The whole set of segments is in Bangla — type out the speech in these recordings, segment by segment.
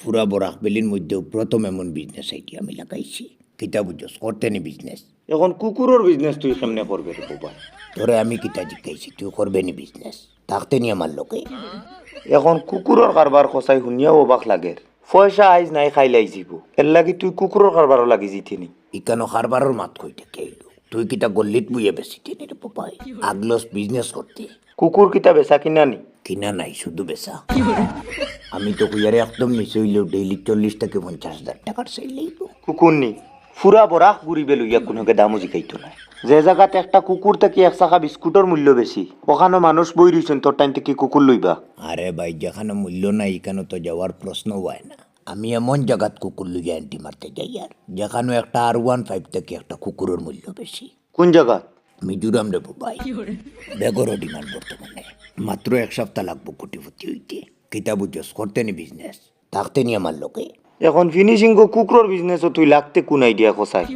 পুরা বরাক বেলির মধ্যেও প্রথম এমন বিজনেস আইডিয়া আমি লাগাইছি। কিতা বুঝছস, করতে নি বিজনেস। এখন কুকুরের বিজনেস তুই কেমনে করবে রে বাবা? তোরে আমি কিতা জিজ্ঞাইছি, তুই করবে নি বিজনেস? থাকতে নি আমার লোকে। এখন কুকুরের কারবার কষাই শুনিয়া অবাক লাগে। পয়সা আইজ নাই খাইলাই যাব, এর লাগি তুই কুকুরের কারবারও লাগি জিতে নি। ইকানো হারবারের মাত কইতে কেইলো, তুই কিতা গল্লিত বুয়ে বেশি নি রে বাবাই। আগলস বিজনেস করতে। কুকুর কিতা বেচা কিনা নি? কিনা নাই, শুধু বেচা। আমি তো কুইয়ারে একদম নিচে হইলেও ডেইলি 40 থেকে 50,000 টাকার সেল লইব। কুকুর নি ফুরা বরাক ঘুরিবে লইয়া কোনোকে দামও জিকাইতো না। যে জায়গাতে একটা কুকুর থেকে এক চাকা বিস্কুটের মূল্য বেশি, ওখানে মানুষ বই রইছেন তোর টাইম থেকে কুকুর লইবা। আরে ভাই, যেখানে মূল্য নাই এখানে তো যাওয়ার প্রশ্ন হয় না। আমি এমন জায়গাত কুকুর লইয়া অ্যান্টি মারতে যাই আর যেখানে একটা R15 থেকে একটা কুকুরের মূল্য বেশি। কোন জায়গা? মিজোরাম রে ভাই, বেগরও ডিমান্ড বর্তমানে। মাত্র 1 সপ্তাহ লাগবো কোটিপতি হইতে। কিতা বুঝছস, করতে নি বিজনেস, থাকতে নি আমার লোকে। এখন ফিনিশিং কুকুরের বিজনেসও তুই লাগতে কোন আইডিয়া কষাই?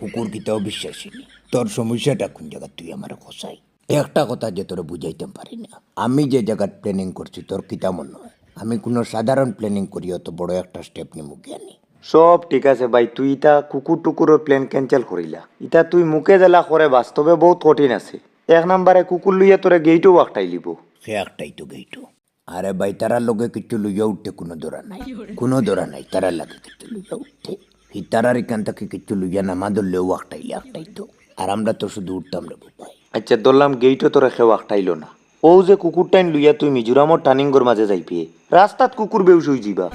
কুকুর কিতাও বিশ্বাসী নি। তোর সমস্যাটা কোন জায়গা তুই আমার খসাই? একটা কথা যে তোরা বুঝাইতে পারি না, আমি যে জায়গার প্ল্যানিং করছি তোর কিতা মনে হয় আমি কোনো সাধারণ প্ল্যানিং করি অত বড় একটা স্টেপ নি মুখে আনি? সব ঠিক আছে ভাই, তুই ইটা কুকুর টুকুরের প্ল্যান ক্যান্সেল করিলা। ইটা তুই মুখে জেলা করে বাস্তবে বহুত কঠিন আছে। 1 নম্বরে কুকুর লইয়া তোরে গেইটও বাকটাই লিব। সে একটাই তো গেইটো। আরে ভাই, তারার লগে কিছু লইয়া উঠতে কোনো দৌড়া নাই, কোনো দৌড়া নাই। তারার লাগে কিছু লইয়া উঠতে, এই তারার এখান থেকে কিছু লইয়া নামা ধরলেও একটাই তো। আর আমরা তো শুধু উঠতাম রে ভাই। আচ্ছা ধরলাম গেইটও তোরা কেউ বাকটাইল না। ও যে কুকুরটাইন লইয়া তুই মিজোরামর টার্নিংগর মাঝে যাইপিয়ে রাস্তাত কুকুর বেউস হই যাবা।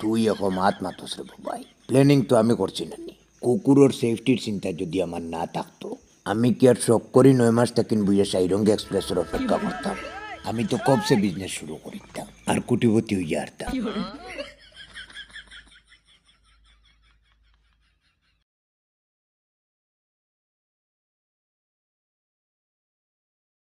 তুই এখন মাত মাতস রে ভাই, প্ল্যানিং তো আমি করছি না নি। কুকুরের সেফটির চিন্তা যদি আমার না থাকতো আমি কি আর শখ করি 9 মাস থেকে বুঝে সাইরঙ্গ এক্সপ্রেসের অপেক্ষা করতাম? আমি তো কবসে বিজনেস শুরু করিতাম আর কোটিপতি হইয়া আসতাম।